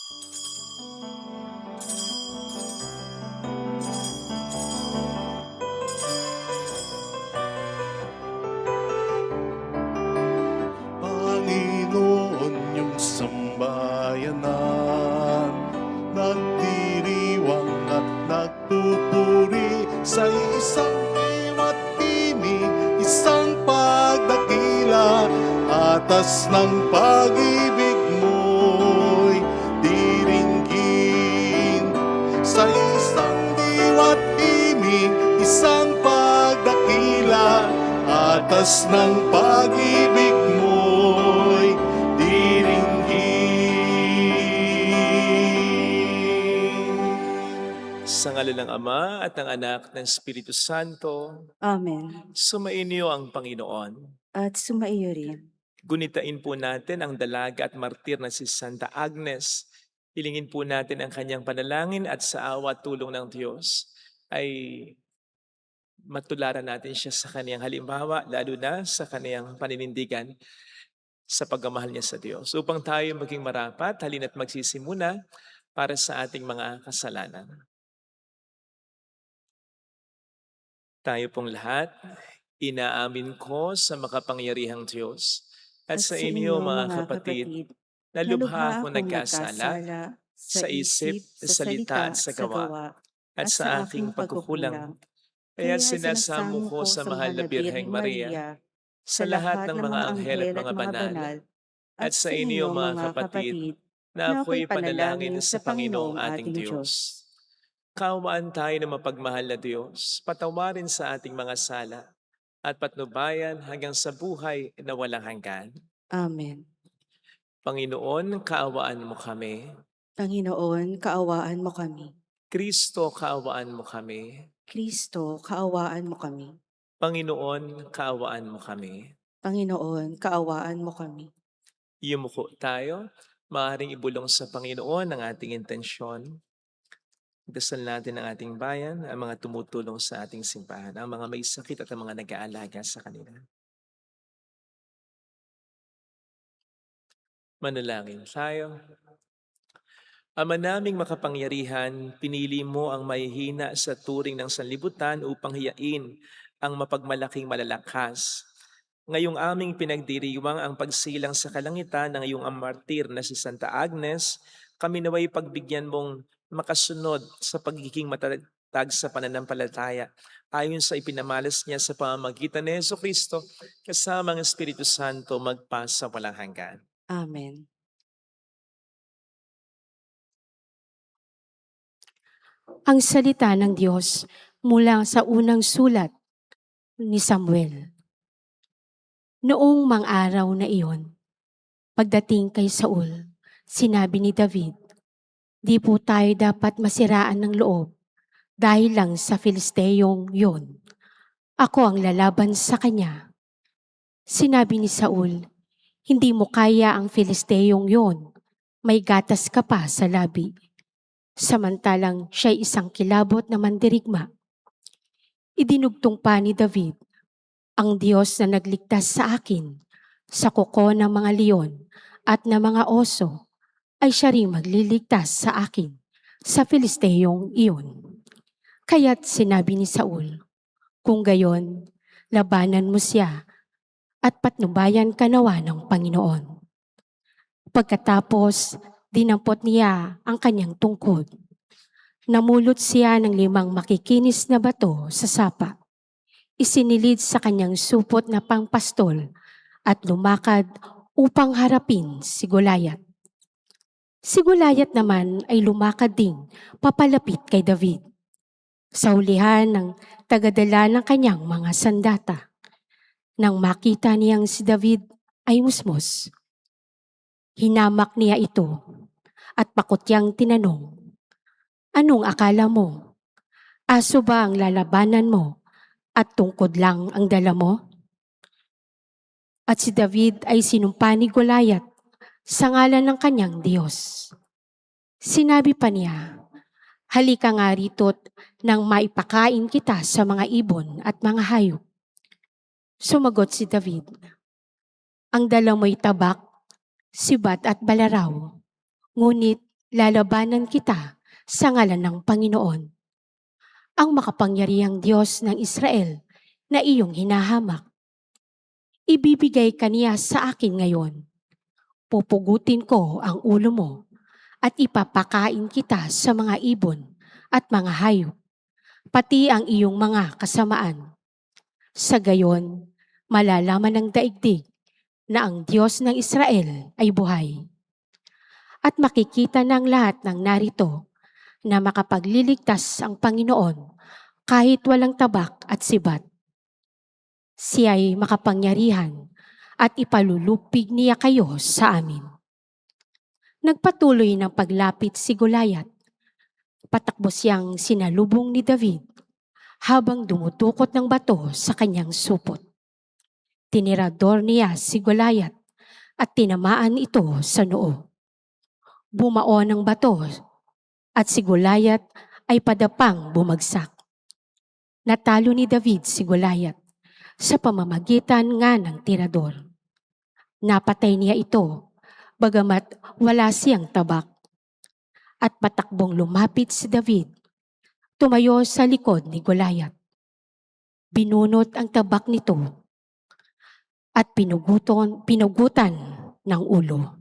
Panginoon, yung sambayanan, nagdiriwang at nagpupuri sa isang iwa't tinig, isang pagdakila, atas ng pag-ibig mo'y diringgin. Sa isang diwa't timig, isang pagdakila, atas ng pag-ibig mo'y diringgin. Sa ngalan ng Ama at ng Anak ng Espiritu Santo, Amen. sumainyo ang Panginoon. At sumaiyo rin. Gunitain po natin ang dalaga at martir na si Santa Agnes. Hilingin po natin ang kanyang panalangin at sa awa at tulong ng Diyos ay matularan natin siya sa kaniyang halimbawa, lalo na sa kaniyang paninindigan sa pagmamahal niya sa Diyos. Upang tayo maging marapat, halina't magsisimuna para sa ating mga kasalanan. Tayo pong lahat, inaamin ko sa makapangyarihang Diyos at sa inyo mga kapatid, na lubha akong nagkasala sa isip, sa salita at sa gawa, at sa aking pagkukulang. Kaya sinasamo ko sa mahal na Birheng Maria, sa lahat ng mga anghel at mga banal, at sa inyo mga kapatid, na ako'y panalangin sa Panginoong ating Diyos. Kaawaan tayo ng mapagmahal na Diyos, patawarin sa ating mga sala, at patnubayan hanggang sa buhay na walang hanggan. Amen. Panginoon, kaawaan mo kami. Panginoon, kaawaan mo kami. Kristo, kaawaan mo kami. Kristo, kaawaan mo kami. Panginoon, kaawaan mo kami. Panginoon, kaawaan mo kami. Yumuko tayo, maaaring ibulong sa Panginoon ang ating intensyon. Dasal natin ang ating bayan, ang mga tumutulong sa ating simbahan, ang mga may sakit at ang mga nag-aalaga sa kanila. Manalangin tayo. Ama naming makapangyarihan, pinili mo ang mahihina sa turing ng sanlibutan upang hiyain ang mapagmalaking malalakas. Ngayong aming pinagdiriwang ang pagsilang sa kalangitan ng iyong martir na si Santa Agnes, kami naway pagbigyan mong makasunod sa pagiging matatag sa pananampalataya ayon sa ipinamalas niya sa pamamagitan ni Jesucristo kasama ang Espiritu Santo magpasa walang hanggan. Amen. Ang salita ng Diyos mula sa unang sulat ni Samuel. Noong mang-araw na iyon, pagdating kay Saul, sinabi ni David, "Di po tayo dapat masiraan ng loob dahil lang sa Filisteyong yon. Ako ang lalaban sa kanya." Sinabi ni Saul, "Hindi mo kaya ang Filisteyong yon. May gatas ka pa sa labi." Samantalang siya'y isang kilabot na mandirigma. Idinugtong pa ni David, "Ang Diyos na nagligtas sa akin sa kuko ng mga leon at ng mga oso, ay siya rin magliligtas sa akin sa Filisteyong iyon." Kaya't sinabi ni Saul, "Kung gayon, labanan mo siya at patnubayan ka nawa ng Panginoon." Pagkatapos, dinampot niya ang kanyang tungkod. Namulot siya ng 5 makikinis na bato sa sapa. Isinilid sa kanyang supot na pangpastol at lumakad upang harapin si Goliath. Si Goliath naman ay lumakad ding papalapit kay David. Sa hulihan ng tagadala ng kanyang mga sandata. Nang makita niyang si David ay musmos, hinamak niya ito at pakutyang tinanong, "Anong akala mo? Aso ba ang lalabanan mo at tungkod lang ang dala mo?" At si David ay sinumpa ni Goliath sa ngalan ng kanyang Diyos. Sinabi pa niya, "Halika nga rito't nang maipakain kita sa mga ibon at mga hayop." Sumagot si David, "Ang dala mo'y tabak, sibat at balaraw, ngunit Lalabanan kita sa ngalan ng Panginoon, ang makapangyarihang Diyos ng Israel na iyong hinahamak. Ibibigay ka niya sa akin ngayon. Pupugutin ko ang ulo mo at ipapakain kita sa mga ibon at mga hayop, pati ang iyong mga kasamaan. Sa gayon, malalaman ng daigdig na ang Diyos ng Israel ay buhay. At makikita ng lahat ng narito na makapagliligtas ang Panginoon kahit walang tabak at sibat. Siya'y makapangyarihan at ipalulupig niya kayo sa amin. Nagpatuloy ng paglapit si Goliath. Patakbo siyang sinalubong ni David habang dumutukot ng bato sa kanyang supot. Tinirador niya si Goliath at tinamaan ito sa noo. Bumaon ang bato at si Goliath ay padapang bumagsak. Natalo ni David si Goliath sa pamamagitan nga ng tirador. Napatay niya ito, bagamat wala siyang tabak. At patakbong lumapit si David, tumayo sa likod ni Goliath. Binunot ang tabak nito at pinugutan ng ulo.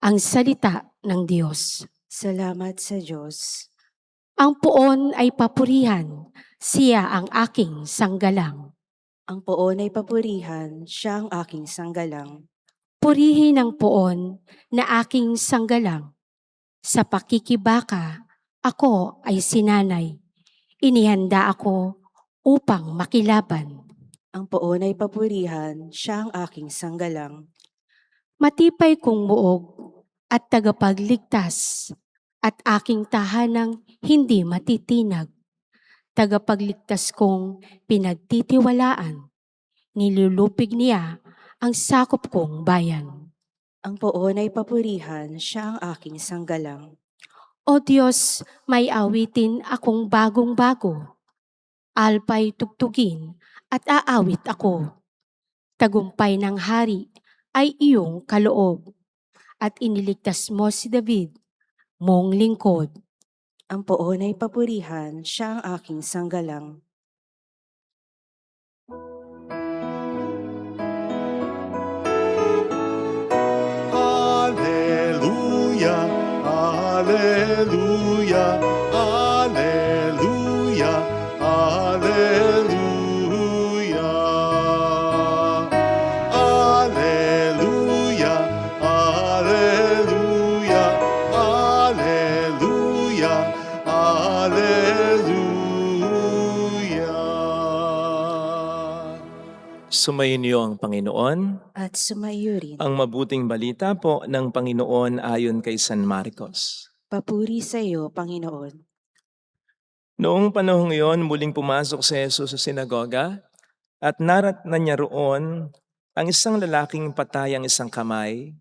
Ang salita ng Diyos. Salamat sa Diyos. Ang poon ay papurihan, siya ang aking sanggalang. Ang poon ay papurihan, siya ang aking sanggalang. Purihin ang poon na aking sanggalang. Sa pakikibaka, ako ay sinanay. Inihanda ako upang makilaban. Ang poon ay papurihan, siya ang aking sanggalang. Matipay kong muog at tagapagligtas at aking tahanang hindi matitinag. Tagapagligtas kong pinagtitiwalaan. Nilulupig niya ang sakop kong bayan. Ang poon ay papurihan, siya ang aking sanggalang. O Diyos, may awitin akong bagong-bago. Alpay tugtugin at aawit ako. Tagumpay ng hari ay iyong kaloob at iniligtas mo si David, mong lingkod. Ang poon ay papurihan, siya ang aking sanggalang. Alleluia, Alleluia, Alleluia, Alleluia. Alleluia, Alleluia, Alleluia, Alleluia. Sumayin niyo ang Panginoon. At sumayo rin. Ang mabuting balita po ng Panginoon ayon kay San Marcos. Papuri sa iyo, Panginoon. Noong panahong iyon, muling pumasok si Jesus sa sinagoga at naratnan niya roon ang isang lalaking patay ang isang kamay.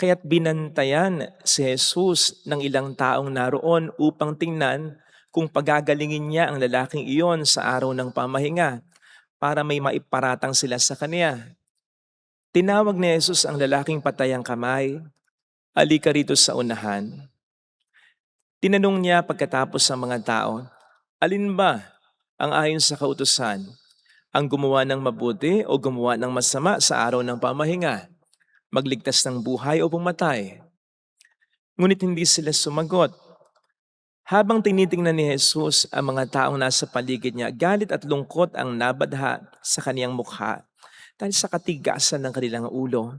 Kaya't binantayan si Jesus ng ilang taong naroon upang tingnan kung pagagalingin niya ang lalaking iyon sa araw ng pamahinga para may maiparatang sila sa kanya. Tinawag ni Jesus ang lalaking patay ang kamay, "Halika rito sa unahan." Tinanong niya pagkatapos ng mga tao, "Alin ba ang ayon sa kautusan? Ang gumawa ng mabuti o gumawa ng masama sa araw ng pamahinga? Magligtas ng buhay o pumatay?" Ngunit hindi sila sumagot. Habang tinitingnan ni Jesus ang mga taong nasa paligid niya, galit at lungkot ang nabadha sa kaniyang mukha dahil sa katigasan ng kanilang ulo.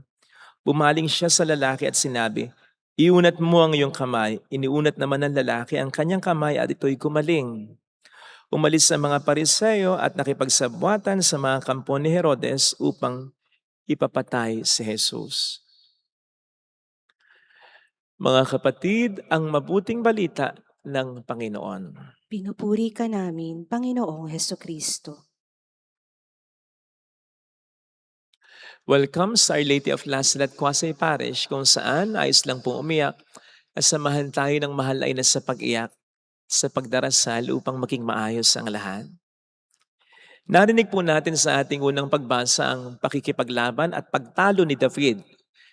Bumaling siya sa lalaki at sinabi, "Iunat mo ang iyong kamay." Iniunat naman ng lalaki ang kanyang kamay at ito'y gumaling. Umalis ang mga Pariseo at nakipagsabwatan sa mga kampo ni Herodes upang ipapatay si Jesus. Mga kapatid, ang mabuting balita ng Panginoon. Pinupuri ka namin, Panginoong Hesukristo. Welcome sa Our Lady of Lazaret Quasi Parish kung saan ayos lang pong umiyak at samahan tayo ng mahal ay nasa pag-iyak sa pagdarasal upang maging maayos ang lahat. Narinig po natin sa ating unang pagbasa ang pakikipaglaban at pagtalo ni David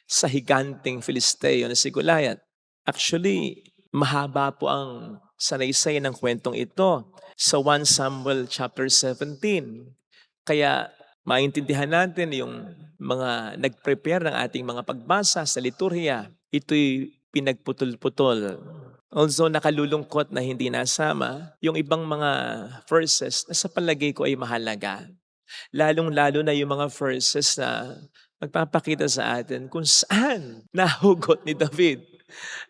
sa higanteng Filisteo na si Goliath. Actually, mahaba po ang sanaysay ng kwentong ito sa 1 Samuel chapter 17. Kaya maintindihan natin yung mga nag-prepare ng ating mga pagbasa sa liturhiya. Ito'y pinagputol-putol. Also, nakalulungkot na hindi nasama yung ibang mga verses na sa palagay ko ay mahalaga. Lalong-lalo na yung mga verses na magpapakita sa atin kung saan nahugot ni David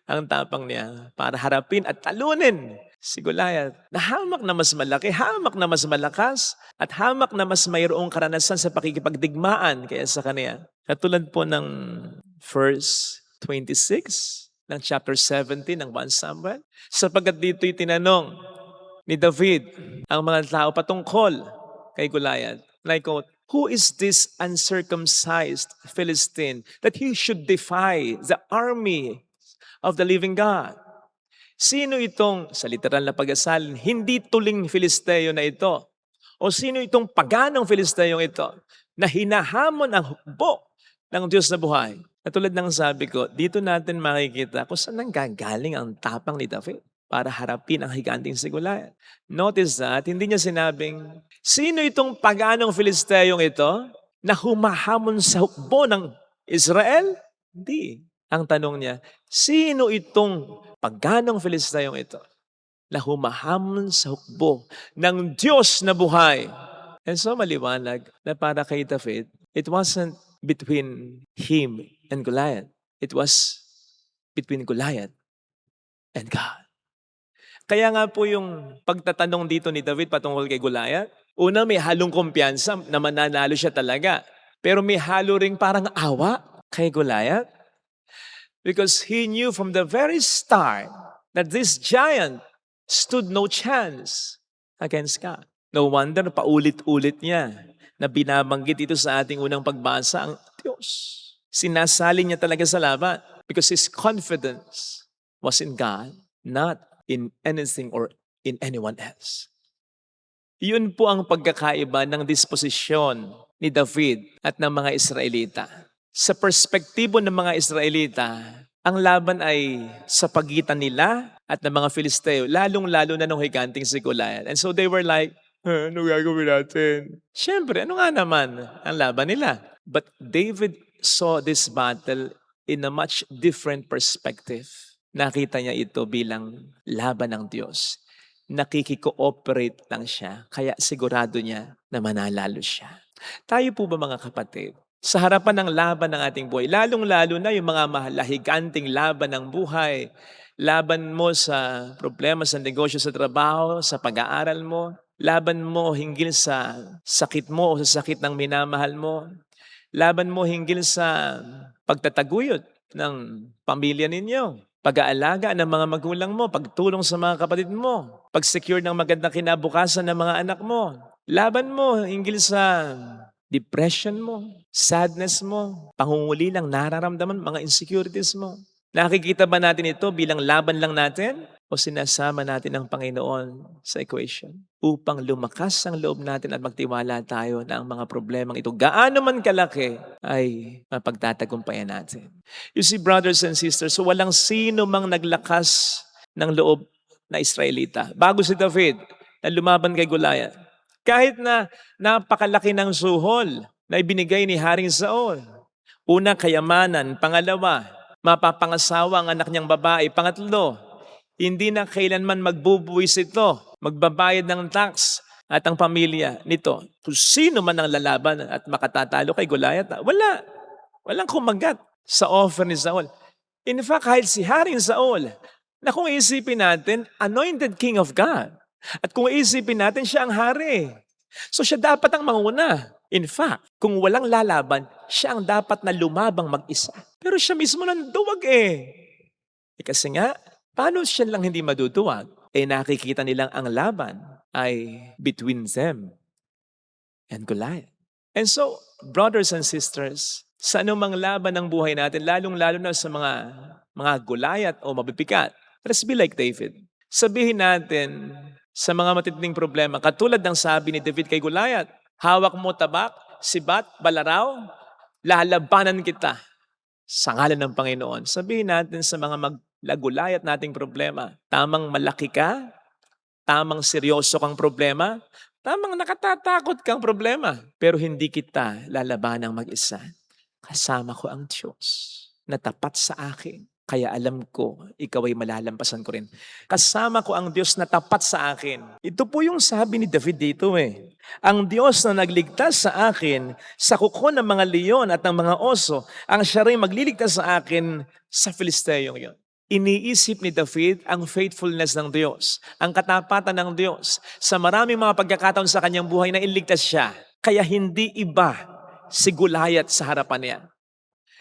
ang tapang niya para harapin at talunin si Goliath na hamak na mas malaki, hamak na mas malakas, at hamak na mas mayroong karanasan sa pakikipagdigmaan kaya sa kanya. Katulad po ng verse 26 ng chapter 17 ng 1 Samuel. Sapagkat dito'y tinanong ni David ang mga tao patungkol kay Goliath. And I quote, "Who is this uncircumcised Philistine that he should defy the army of the living God?" Sino itong, sa literal na pag-asalin, hindi tuling Filisteo na ito? O sino itong paganong Filisteyong ito na hinahamon ang hukbo ng Diyos na buhay? At tulad ng sabi ko, dito natin makikita kung saan nanggagaling ang tapang ni David para harapin ang higanting si Goliath. Notice that, hindi niya sinabing, sino itong paganong Filisteyong ito na humahamon sa hukbo ng Israel? Hindi. Ang tanong niya, sino itong paganong Filisteyong ito na humahamon sa hukbo ng Diyos na buhay? And so maliwanag na para kay David, it wasn't between him and Goliath. It was between Goliath and God. Kaya nga po yung pagtatanong dito ni David patungkol kay Goliath, una may halong kumpiyansa na mananalo siya talaga. Pero may halo ring parang awa kay Goliath. Because he knew from the very start that this giant stood no chance against God. No wonder paulit-ulit niya na binabanggit ito sa ating unang pagbasa ang Diyos. Sinasali niya talaga sa laban because his confidence was in God, not in anything or in anyone else. Yun po ang pagkakaiba ng disposisyon ni David at ng mga Israelita. Sa perspektibo ng mga Israelita, ang laban ay sa pagitan nila at ng mga Filisteo, lalong-lalo na nung higanting si Goliath. And so they were like, ano gagawin natin? Siyempre, ano nga naman ang laban nila? But David saw this battle in a much different perspective. Nakita niya ito bilang laban ng Diyos. Nakikikooperate lang siya, kaya sigurado niya na mananalo siya. Tayo po ba mga kapatid? Sa harapan ng laban ng ating buhay, lalong-lalo na yung mga mahalahiganting laban ng buhay, laban mo sa problema sa negosyo, sa trabaho, sa pag-aaral mo, laban mo hinggil sa sakit mo o sa sakit ng minamahal mo, laban mo hinggil sa pagtataguyod ng pamilya ninyo, pag-aalaga ng mga magulang mo, pagtulong sa mga kapatid mo, pag-secure ng magandang kinabukasan ng mga anak mo, laban mo hinggil sa depression mo, sadness mo, pangunguli lang nararamdaman, mga insecurities mo. Nakikita ba natin ito bilang laban lang natin? O sinasama natin ang Panginoon sa equation upang lumakas ang loob natin at magtiwala tayo na ang mga problemang ito, gaano man kalaki, ay mapagtatagumpayan natin. You see, brothers and sisters, so walang sino mang naglakas ng loob na Israelita. Bago si David na lumaban kay Goliath, kahit na napakalaki ng suhol na ibinigay ni Haring Saul. Una, kayamanan. Pangalawa, mapapangasawa ang anak niyang babae. Pangatlo, hindi na kailanman magbubuwis ito, magbabayad ng tax at ang pamilya nito. Kung sino man ang lalaban at makatatalo kay Goliath, wala. Walang kumagat sa offer ni Saul. In fact, kahit si Haring Saul, na kung isipin natin, anointed king of God. At kung isipin natin, siya ang hari. So siya dapat ang manguna. In fact, kung walang lalaban, siya ang dapat na lumabang mag-isa. Pero siya mismo nanduwag kasi nga, paano siya lang hindi maduduwag? Nakikita nilang ang laban ay between them and Goliath. And so, brothers and sisters, sa anumang laban ng buhay natin, lalong-lalo na sa mga Goliath o mabibigat, let's be like David. Sabihin natin sa mga matitinding problema, katulad ng sabi ni David kay Goliath, hawak mo tabak, sibat, balaraw, lalabanan kita sa ngalan ng Panginoon. Sabihin natin sa mga lagulayat nating problema. Tamang malaki ka, tamang seryoso kang problema, tamang nakatatakot kang problema. Pero hindi kita lalabanang mag-isa. Kasama ko ang Diyos na tapat sa akin. Kaya alam ko, ikaw ay malalampasan ko rin. Kasama ko ang Diyos na tapat sa akin. Ito po yung sabi ni David dito eh. Ang Diyos na nagligtas sa akin sa kuko ng mga leon at ng mga oso, ang siya rin magliligtas sa akin sa Filisteyong yon. Iniisip ni David ang faithfulness ng Diyos, ang katapatan ng Diyos sa maraming mga pagkakataon sa kanyang buhay na iligtas siya. Kaya hindi iba si Goliath sa harapan niya.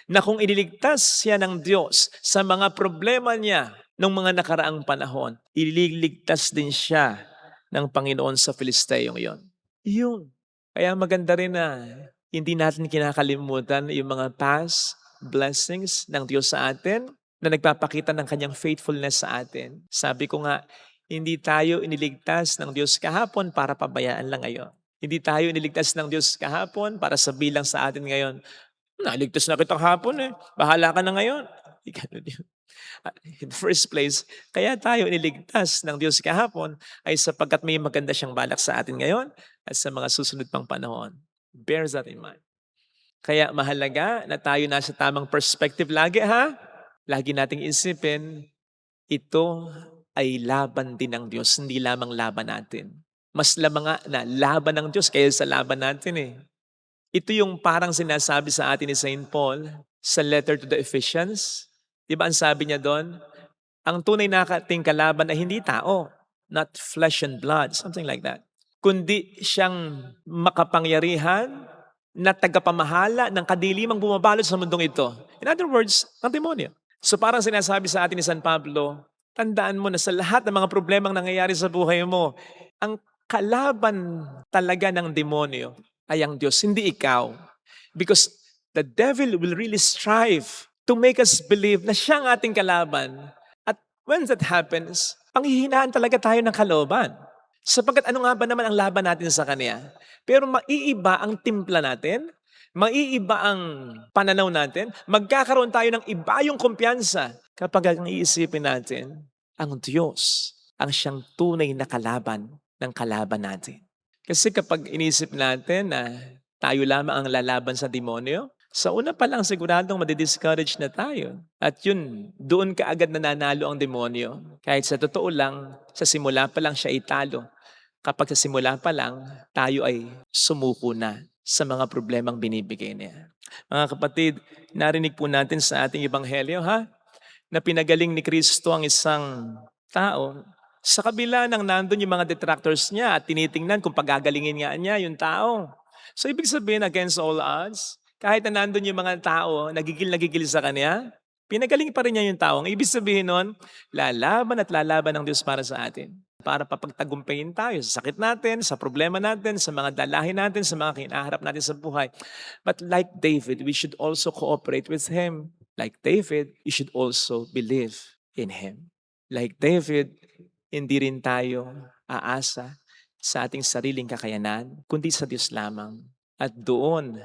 Na kung iniligtas siya ng Diyos sa mga problema niya ng mga nakaraang panahon, ililigtas din siya ng Panginoon sa Filisteyong yon. Yun. Kaya maganda rin na hindi natin kinakalimutan yung mga past blessings ng Diyos sa atin na nagpapakita ng kanyang faithfulness sa atin. Sabi ko nga, hindi tayo iniligtas ng Diyos kahapon para pabayaan lang ngayon. Hindi tayo iniligtas ng Diyos kahapon para sabilang sa atin ngayon, naligtas na kita kahapon eh, bahala ka na ngayon. In the first place, kaya tayo iniligtas ng Diyos kahapon ay sapagkat may maganda siyang balak sa atin ngayon at sa mga susunod pang panahon. Bear that in mind. Kaya mahalaga na tayo nasa tamang perspective lagi ha. Lagi nating isipin, ito ay laban din ng Diyos, hindi lamang laban natin. Mas lamang nga na laban ng Diyos kaysa sa laban natin eh. Ito yung parang sinasabi sa atin ni St. Paul sa letter to the Ephesians. Di ba ang sabi niya doon? Ang tunay na ating kalaban ay hindi tao, not flesh and blood, something like that. Kundi siyang makapangyarihan na tagapamahala ng kadilimang bumabalot sa mundong ito. In other words, ang demonyo. So parang sinasabi sa atin ni San Pablo, tandaan mo na sa lahat ng mga problemang nangyayari sa buhay mo, ang kalaban talaga ng demonyo ay ang Diyos, hindi ikaw. Because the devil will really strive to make us believe na siya ang ating kalaban. At when that happens, panghihinaan talaga tayo ng kalooban. Sapagkat ano nga ba naman ang laban natin sa Kanya? Pero maiiba ang timpla natin, maiiba ang pananaw natin, magkakaroon tayo ng iba yung kumpiyansa kapag ang iisipin natin, ang Diyos ang siyang tunay na kalaban ng kalaban natin. Kasi kapag inisip natin na tayo lamang ang lalaban sa demonyo, sa una pa lang siguradong madidiscourage na tayo. At yun, doon ka agad nananalo ang demonyo. Kahit sa totoo lang, sa simula pa lang siya italo. Kapag sa simula pa lang, tayo ay sumuko na sa mga problemang binibigay niya. Mga kapatid, narinig po natin sa ating ebanghelyo na pinagaling ni Kristo ang isang tao. Sa kabila ng nandun yung mga detractors niya at tinitingnan kung pagagalingin nga niya yung tao. So ibig sabihin against all odds, kahit na nandun yung mga tao nagigil sa kanya, pinagaling pa rin niya yung tao. Ang ibig sabihin nun, lalaban at lalaban ng Diyos para sa atin. Para papagtagumpayin tayo sa sakit natin, sa problema natin, sa mga dalahin natin, sa mga kinaharap natin sa buhay. But like David, we should also cooperate with Him. Like David, we should also believe in Him. Like David, hindi rin tayo aasa sa ating sariling kakayanan, kundi sa Diyos lamang. At doon,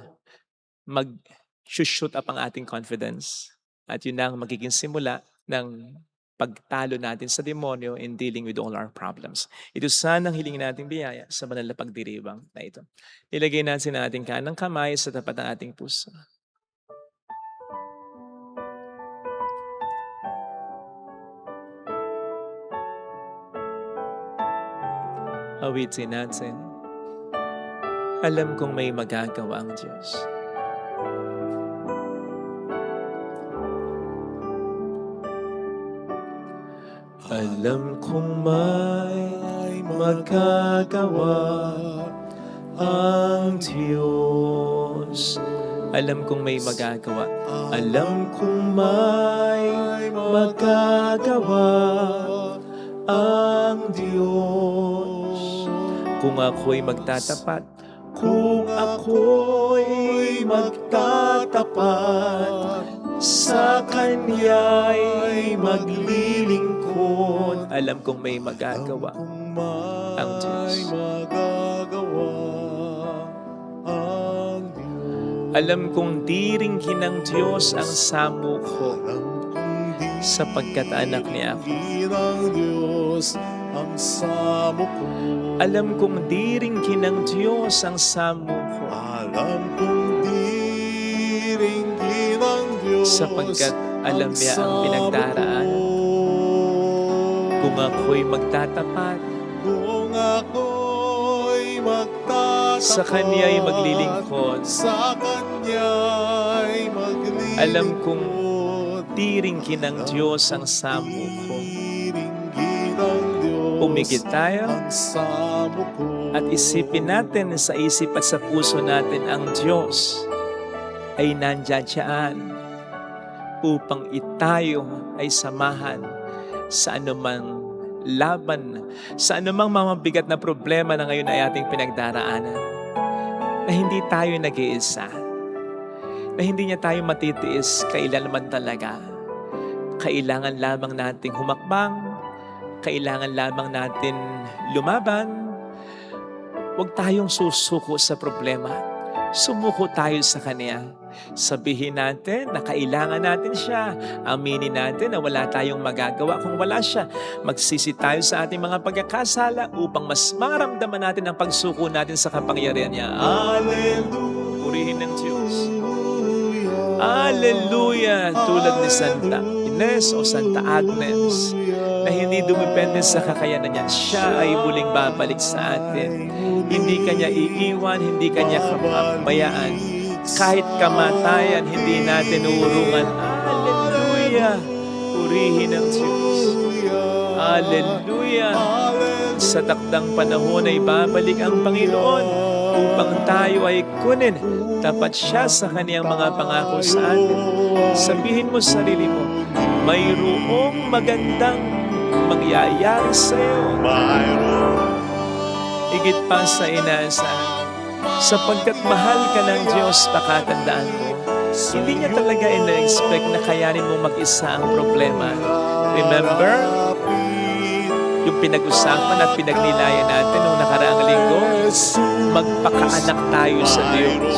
mag-shoot up ang ating confidence. At yun ang magiging simula ng pagtalo natin sa demonyo in dealing with all our problems. Ito sana ang hilingin nating biyaya sa banal na pagdiribang na ito. Ilagay natin ang ating kanang kamay sa tapat ng ating puso. Awitin natin. Alam kong may magagawa ang Diyos. Alam kong may magagawa ang Diyos. Alam kong may magagawa. Alam kong may magagawa ang Diyos. Kung ako'y magtatapat, kung ako'y magtatapat, sa Kanya'y maglilingkod. Alam kong may magagawa ang Diyos. Alam kong diringhin ng Diyos ang samuko sapagkat anak niya ako. ng Diyos ang samo ko. Alam kong diringin ng Diyos ang samo ko, Alam kong diringgin ng Diyos sapagkat alam niya ang pinagdaraanan. Kung ako'y magtatapat, Kung ako'y magtatapat sa Kanya'y maglilingkod, sa Kanya'y maglilingkod, alam kong diringin ng Diyos ang samo ko. diringgin ng Diyos Umigit tayo ang samo ko. at isipin natin sa isip at sa puso natin ang Diyos ay nandiyan upang itayo ay samahan sa anumang laban, sa anumang mamabigat na problema na ngayon ay ating pinagdaraanan. Na hindi tayo nag-iisa, na hindi niya tayo matitiis kailanman talaga. Kailangan lamang nating humakbang, kailangan lamang natin lumaban. Huwag tayong susuko sa problema. Sumuko tayo sa Kanya. Sabihin natin na kailangan natin siya. Aminin natin na wala tayong magagawa kung wala siya. Magsisi tayo sa ating mga pagkakasala upang mas maramdaman natin ang pagsuko natin sa kapangyarihan niya. Hallelujah! Purihin ng Diyos. Hallelujah! Tulad ni Santa Ines o Santa Agnes na hindi dumepende sa kakayanan niya. Siya ay muling babalik sa atin. Hindi kanya iiwan, hindi kanya kapabayaan. Kahit kamatayan, hindi natin uurungan. Hallelujah! Purihin ang Diyos. Hallelujah! Sa takdang panahon ay babalik ang Panginoon upang tayo ay kunin. Tapat siya sa kaniyang mga pangako sa atin. Sabihin mo sa sarili mo, mayroong magandang mangyayari sa iyo. Higit pa sa inaasahan. Sapagkat mahal ka ng Diyos, pakatandaan mo, hindi niya talaga ina-expect na kayanin mo mag-isa ang problema. Remember, yung pinag-usapan at pinagnilayan natin noong nakaraang linggo, magpakaanak tayo sa Diyos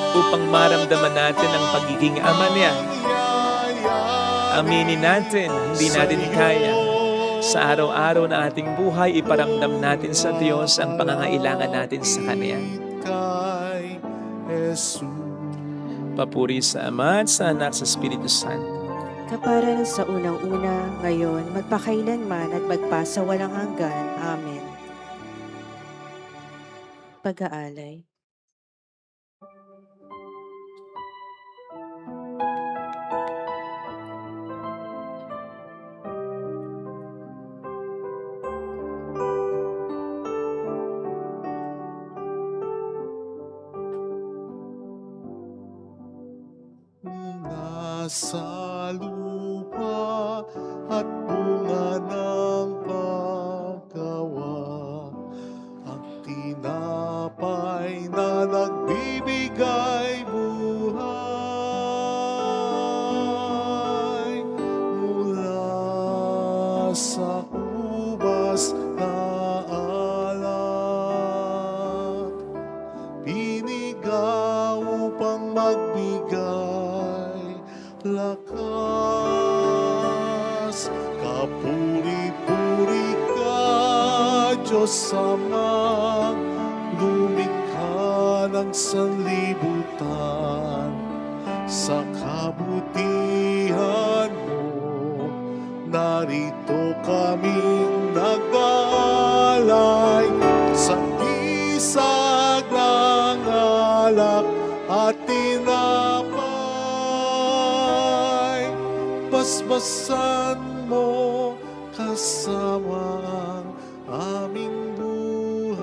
upang maramdaman natin ang pagiging ama niya. Aminin natin, hindi natin kaya. Sa araw-araw na ating buhay, iparamdam natin sa Diyos ang pangangailangan natin sa Kanya. Kay Jesus. Papuri sa Ama at sa Anak sa Espiritu Santo. Kaparan sa unang-una, ngayon, magpakailanman at magpasawalang hanggan. Amen. Pag-aalay. Nasa lupa at bunga ng paggawa, ang tinapay na nagbibigay buhay mula sa ubas na alak, pinigaw upang magbigay lakas. Kapuri-puri ka, Diyos Amang lumikha ng sanlibutan. Sa kabutihan mo, narito kaming nag-aalay sa isag ng alak at tinapay. Basbasan mo kasama ang aming buhay.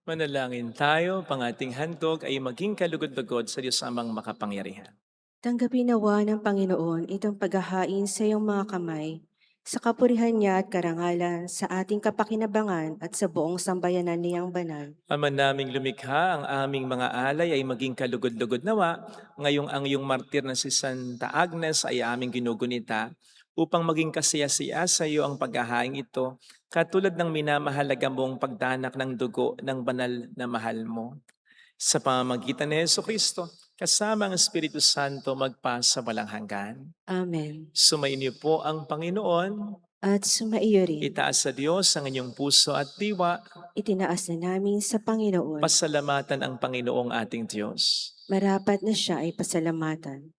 Manalangin tayo, pang ating handog ay maging kalugod-lugod sa Diyos Amang makapangyarihan. Tanggapin nawa ng Panginoon itong paghahain sa iyong mga kamay, sa kapurihan niya at karangalan, sa ating kapakinabangan at sa buong sambayanan niyang banal. Ama naming lumikha, ang aming mga alay ay maging kalugod-lugod nawa. Ngayong ang iyong martir na si Santa Agnes ay aming ginugunita upang maging kasiyasiya sa iyo ang paghahaing ito, katulad ng minamahalaga mong pagdanak ng dugo ng banal na mahal mo. Sa pamamagitan ni Jesucristo, kasama ang Espiritu Santo magpa sa walang hanggan. Amen. Sumainyo po ang Panginoon. At sumaiyo rin. Itaas sa Diyos ang inyong puso at diwa. Itinaas na namin sa Panginoon. Pasalamatan ang Panginoong ating Diyos. Marapat na siya ay pasalamatan.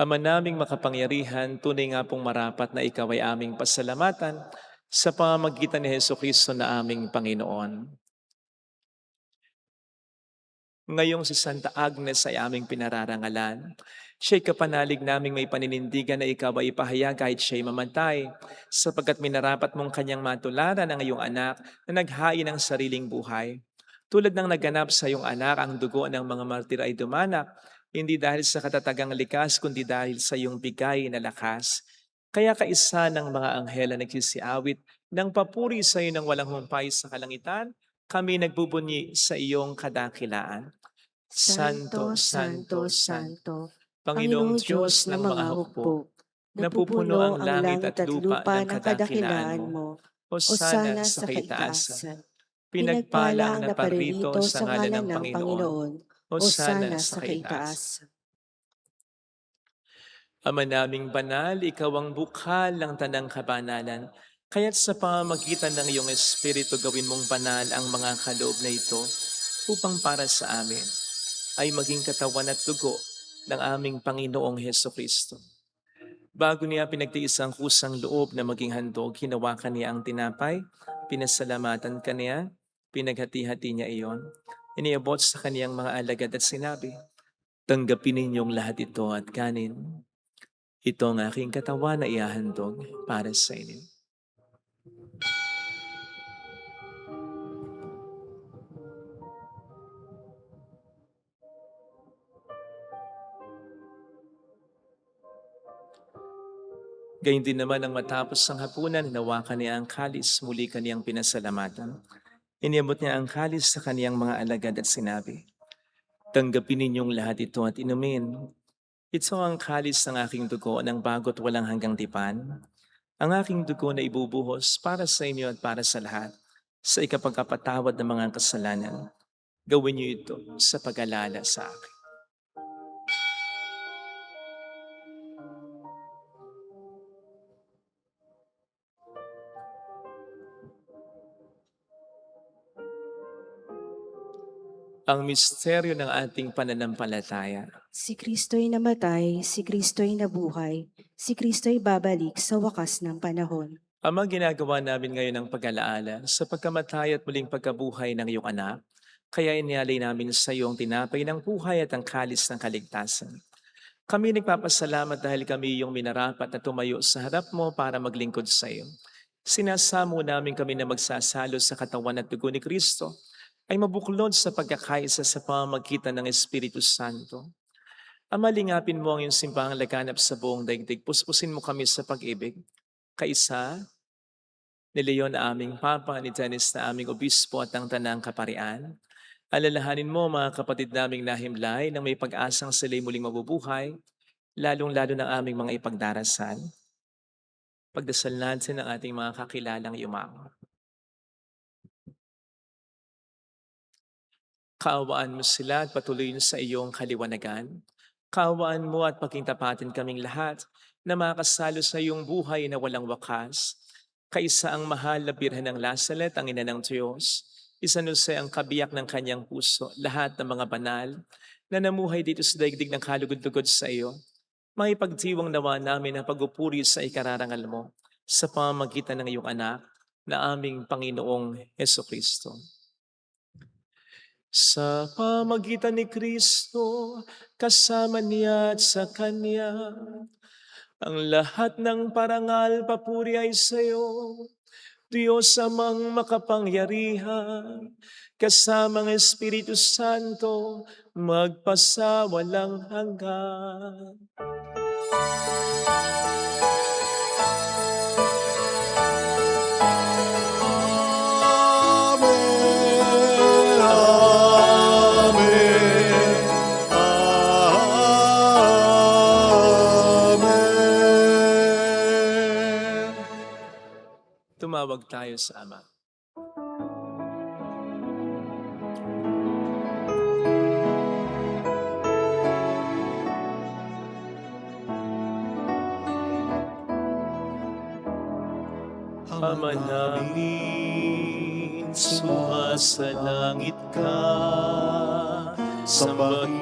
Ama naming makapangyarihan, tunay nga pong marapat na ikaw ay aming pasalamatan sa pamamagitan ni Jesucristo na aming Panginoon. Ngayong si Santa Agnes ay aming pinararangalan. Siya'y kapanalig naming may paninindigan na ikaw ay ipahayag kahit siya'y mamatay, sapagkat minarapat mong kanyang matularan ang iyong anak na naghain ng sariling buhay. Tulad ng naganap sa iyong anak, ang dugo ng mga martir ay dumanak, hindi dahil sa katatagang likas, kundi dahil sa iyong bigay na lakas. Kaya kaisa ng mga anghel na nagsisiawit ng papuri sa iyo ng walang humpay sa kalangitan, kami nagbubunyi sa iyong kadakilaan. Santo, Santo, Santo, Panginoong Diyos ng mga hukbo, napupuno ang langit at lupa ng kadakilaan mo. Hosana sa kaitaasan. Pinagpala ang naparito sa ngalan ng Panginoon. Hosana sa kaitaasan. Ama naming banal, ikaw ang bukal ng tanang kabanalan. Kaya't sa pamamagitan ng iyong Espiritu gawin mong banal ang mga kaloob na ito upang para sa amin ay maging katawan at dugo ng aming Panginoong Hesukristo. Bago niya pinagtiis ang kusang loob na maging handog, hinawakan niya ang tinapay, pinasalamatan kaniya, pinaghati-hati niya iyon, iniabot sa kaniyang mga alagad at sinabi, "Tanggapin ninyong lahat ito at kanin. Ito ang aking katawan na ihahandog para sa inyo." Gayun din naman ang matapos ang hapunan, hinawakan niya ang kalis, muli kaniyang pinasalamatan. Iniabot niya ang kalis sa kaniyang mga alagad at sinabi, "Tanggapin ninyong lahat ito at inumin. Ito ang kalis ng aking dugo ng bago't walang hanggang tipan. Ang aking dugo na ibubuhos para sa inyo at para sa lahat, sa ikapagkapatawad ng mga kasalanan. Gawin niyo ito sa pag-alala sa akin." Ang misteryo ng ating pananampalataya. Si Kristo'y namatay, si Kristo'y nabuhay, si Kristo'y babalik sa wakas ng panahon. Ama, ginagawa namin ngayon ang pag-alaala sa pagkamatay at muling pagkabuhay ng iyong anak, kaya inialay namin sa iyo ang tinapay ng buhay at ang kalis ng kaligtasan. Kami nagpapasalamat dahil kami iyong minarapat na tumayo sa harap mo para maglingkod sa iyo. Sinasamo namin kami na magsasalo sa katawan at dugo ni Kristo ay mabuklod sa pagkakaisa sa pamamagitan ng Espiritu Santo. Ama, lingapin mo ang iyong simbahang laganap sa buong daigdig. Puspusin mo kami sa pag-ibig. Kaisa, ni Leon na aming Papa, ni Dennis na aming Obispo at ang Tanang Kaparian. Alalahanin mo mga kapatid naming nahimlay nang may pag-asang sila'y muling mabubuhay, lalong-lalo ng aming mga ipagdarasal. Pagdasal natin ang ating mga kakilalang yumaon. Kaawaan mo sila at patuloyin sa iyong kaliwanagan. Kaawaan mo at pagkintapatin kaming lahat na makasalo sa iyong buhay na walang wakas. Kaisa ang mahal na Birhen ng Lazaret, ang ina ng Diyos. Isanuse ang kabiyak ng kanyang puso, lahat ng mga banal na namuhay dito sa daigdig ng kalugod-lugod sa iyo. Maipagdiwang nawa namin ang pagupuri sa ikararangal mo sa pamamagitan ng iyong anak na aming Panginoong Hesukristo. Sa pamagitan ni Kristo, kasama niya at sa Kanya, ang lahat ng parangal papuri ay sa iyo, Diyos amang makapangyarihan, kasama ng Espiritu Santo, magpasawalang hanggan. Amen. Amen. Tumawag tayo sa Ama. Ama namin, sumasalangit ka, sambahin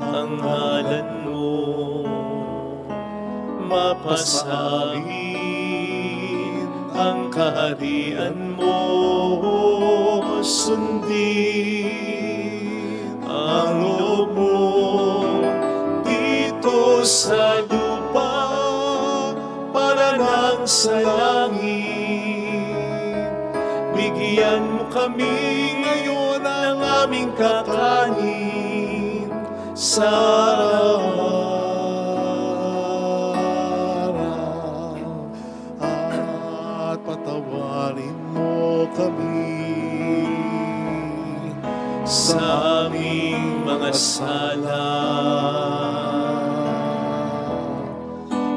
ang ngalan mo, mapasamin ang kaharian mo, sundin ang loob mo dito sa lupa para nang sa langit. Bigyan mo kami ngayon ng aming kakanin sa araw at patawarin mo kami sa aming mga sala,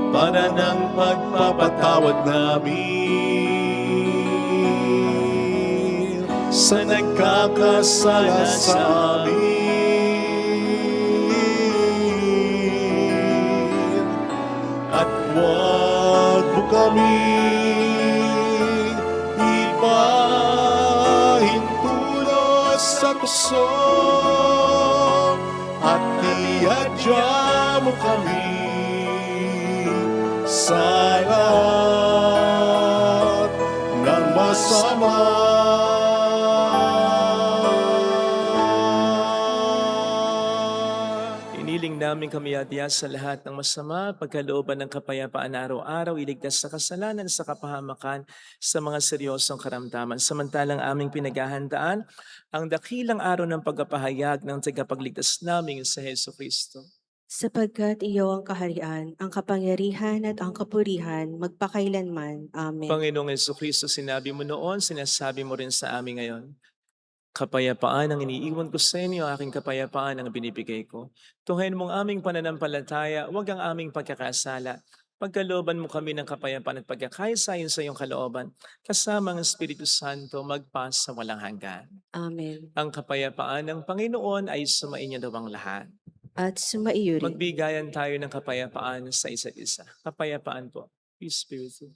para ng pagpapatawad namin sa nagkakasala sa amin. at huwag mo kami ipahintulot sa puso at iadya mo kami sa lahat ng masama. Iniling namin kami adya sa lahat ng masama, pagkalooban ng kapayapaan araw-araw, iligtas sa kasalanan, sa kapahamakan, sa mga seryosong karamdaman. Samantalang aming pinaghahandaan ang dakilang araw ng pagpapahayag ng tagapagligtas naming sa Heso Kristo. Sapagkat iyo ang kaharian, ang kapangyarihan at ang kapurihan magpakailanman. Amen. Panginoong Heso Kristo, sinabi mo noon, sinasabi mo rin sa amin ngayon. Kapayapaan ang iniiwan ko sa inyo, aking kapayapaan ang binibigay ko. Tunghayin mong aming pananampalataya, huwag ang aming pagkakasala. Pagkalooban mo kami ng kapayapaan at pagkakaisa-ayon sa iyong kalooban, kasama ang Espiritu Santo magpas sa walang hanggan. Amen. Ang kapayapaan ng Panginoon ay sumainyo daw ang lahat. At sumaiyo rin. Magbigayan tayo ng kapayapaan sa isa't isa. Kapayapaan po. Peace be with you.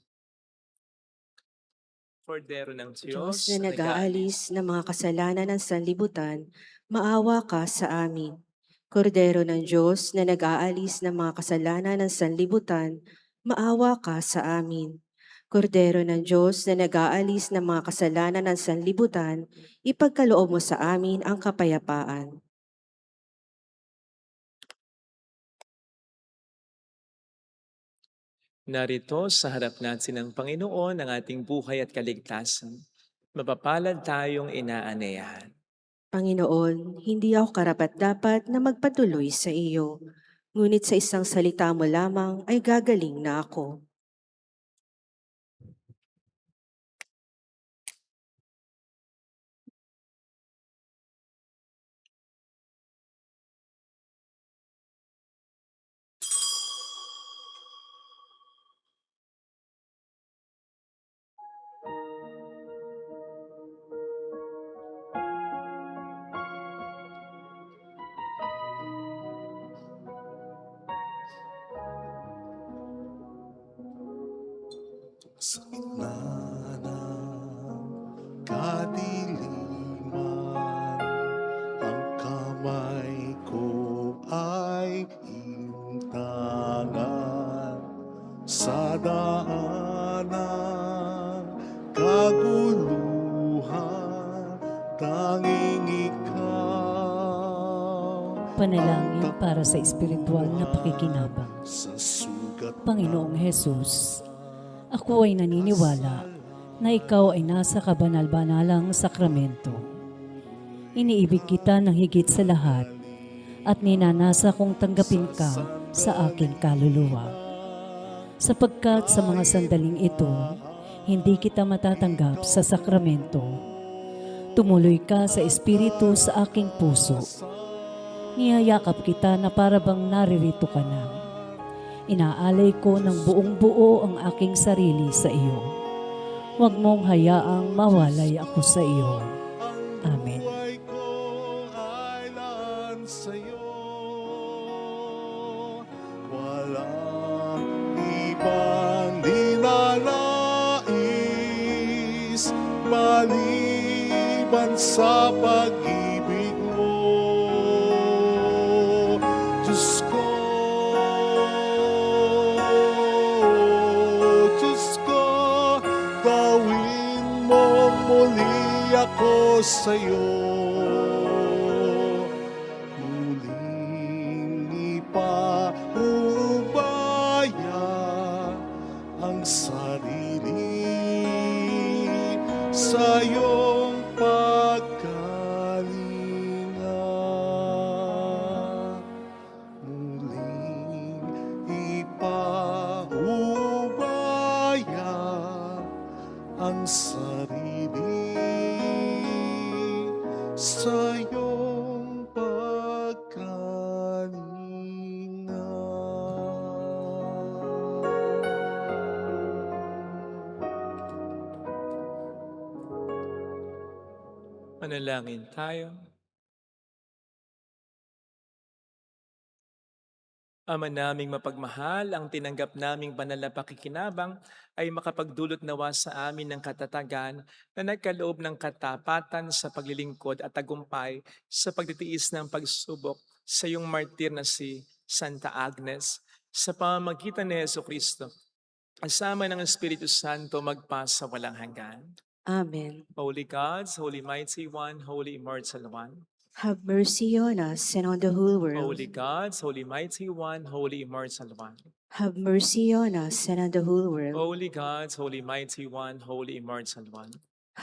Kordero ng Diyos Diyos, na nag-aalis ng mga kasalanan ng sanlibutan, maawa ka sa amin. Kordero ng Diyos na nag-aalis ng mga kasalanan ng sanlibutan, maawa ka sa amin. Kordero ng Diyos na nag-aalis ng mga kasalanan ng sanlibutan, ipagkaloob mo sa amin ang kapayapaan. Narito sa harap natin ng Panginoon ang ating buhay at kaligtasan. Mapapalad tayong inaanayahan. Panginoon, hindi ako karapat-dapat na magpatuloy sa iyo, ngunit sa isang salita mo lamang ay gagaling na ako. Sa gitna ng kadiliman, ang kamay ko ay intangan. Sa daanan, kaguluhan, tanging ikaw. Panalangin para sa espiritual na pakikinabang. Sa sugat Panginoong Hesus, ako ay naniniwala na ikaw ay nasa kabanal-banalang sakramento. Iniibig kita ng higit sa lahat at ninanasa kong tanggapin ka sa aking kaluluwa. Sapagkat sa mga sandaling ito, hindi kita matatanggap sa sakramento. Tumuloy ka sa espiritu sa aking puso. Niyayakap kita na para bang naririto ka na. Inaalay ko ng buong buo ang aking sarili sa iyo. Huwag mong hayaang mawalay ako sa iyo. Amen. Buhay ko ay laan sa'yo. Walang ibang dinanais maliban sa pag-ibig mo. Diyos ko, gawin mo muli ako sa'yo. Muling ipaubaya ang sarili sa iyong pagkalinga. Muling ipaubaya ang sarili sa iyong pagkalinga. Manalangin tayo. Ama naming mapagmahal, ang tinanggap naming banal na pakikinabang ay makapagdulot nawa sa amin ng katatagan na nagkaloob ng katapatan sa paglilingkod at tagumpay sa pagtitiis ng pagsubok sa iyong martir na si Santa Agnes sa pamamagitan ni Jesucristo. Kasama ng Espiritu Santo magpasa walang hanggan. Amen. Holy God, Holy Mighty One, Holy Immortal One. Have mercy on us and on the whole world. Holy God, Holy Mighty One, Holy Immortal One. Have mercy on us and on the whole world. Holy God, Holy Mighty One, Holy Immortal One.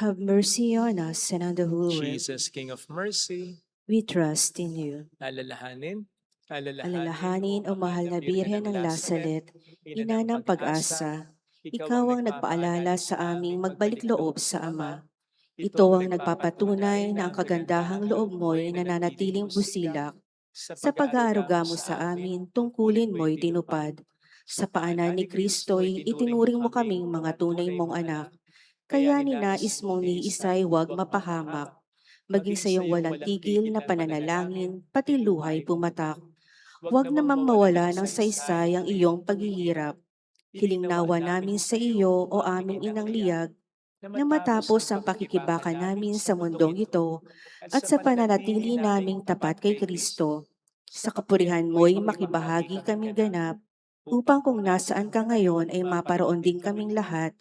Have mercy on us and on the whole world. Jesus, King of Mercy, We trust in you. alalahanin, Alalahanin, O mahal na Birhen ng Lasalet, ina ng pag-asa, ikaw ang nagpaalala sa aming magbalik loob sa Ama. Ito ang nagpapatunay na ang kagandahang loob mo'y nananatiling busilak. Sa pag-aaruga mo sa amin, tungkulin mo'y tinupad. Sa paanan ni Kristo'y itinuring mo kaming mga tunay mong anak. Kaya ninais mong ni isa'y huwag mapahamak. Maging sa iyong walang tigil na pananalangin, pati luhay pumatak. Huwag namang mawala ng saysay ang iyong paghihirap. Hiling nawa namin sa iyo, o aming inang liyag, na matapos ang pakikibaka namin sa mundong ito at sa pananatili naming tapat kay Kristo, sa kapurihan mo'y makibahagi kaming ganap, upang kung nasaan ka ngayon ay maparoon din kaming lahat,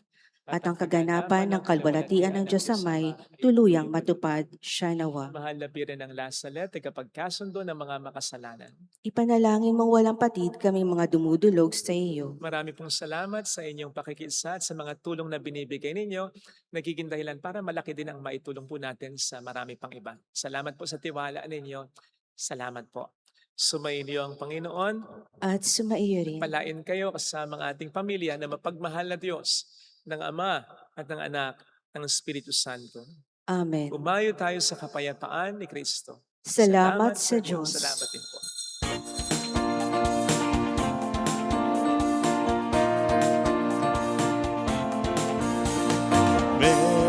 at ang kaganapan ng kalwalatian ng Diyos Amay tuluyang matupad siya nawa. mahal na Birhen ng Lasalet, tagapagkasundo ng mga makasalanan. Ipanalangin mong walang patid kaming mga dumudulog sa iyo. Marami pong salamat sa inyong pakikisa at sa mga tulong na binibigay ninyo. Nagiging dahilan para malaki din ang maitulong po natin sa marami pang iba. Salamat po sa tiwala ninyo. Salamat po. Sumainyo ang Panginoon. At sumaiyo rin. Palain kayo kasama ang ating pamilya na mapagmahal na Diyos ng Ama at ng Anak ng Espiritu Santo. Amen. Umayo tayo sa kapayapaan ni Kristo. Salamat sa Diyos. Salamat din po.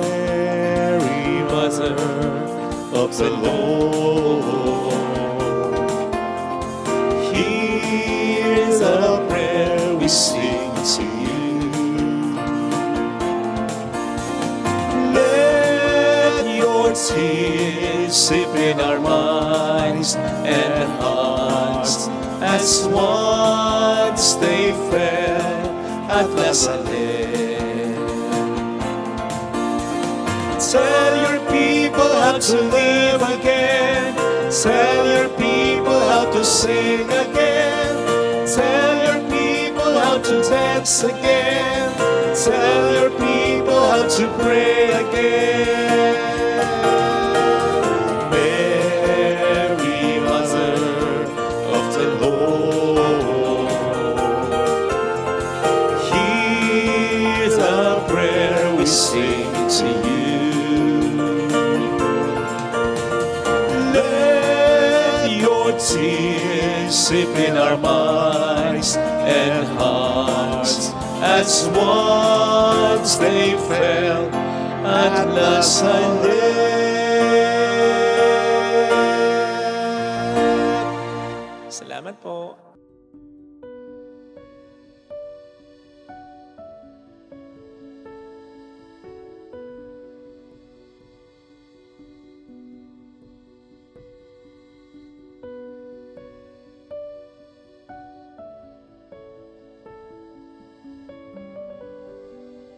Mary, Mother of the Lord, hear the prayer we sing to you. Let your tears sip in our minds and hearts as once they fell at Nazareth. Tell your people how to live again. Tell your people how to sing again. Tell your people how to dance again. Tell your people how to pray again. Mary, Mother of the Lord, hear the prayer we sing to you. Let your tears discipline our minds and hearts. As once they fell, at last I live. Salamat po.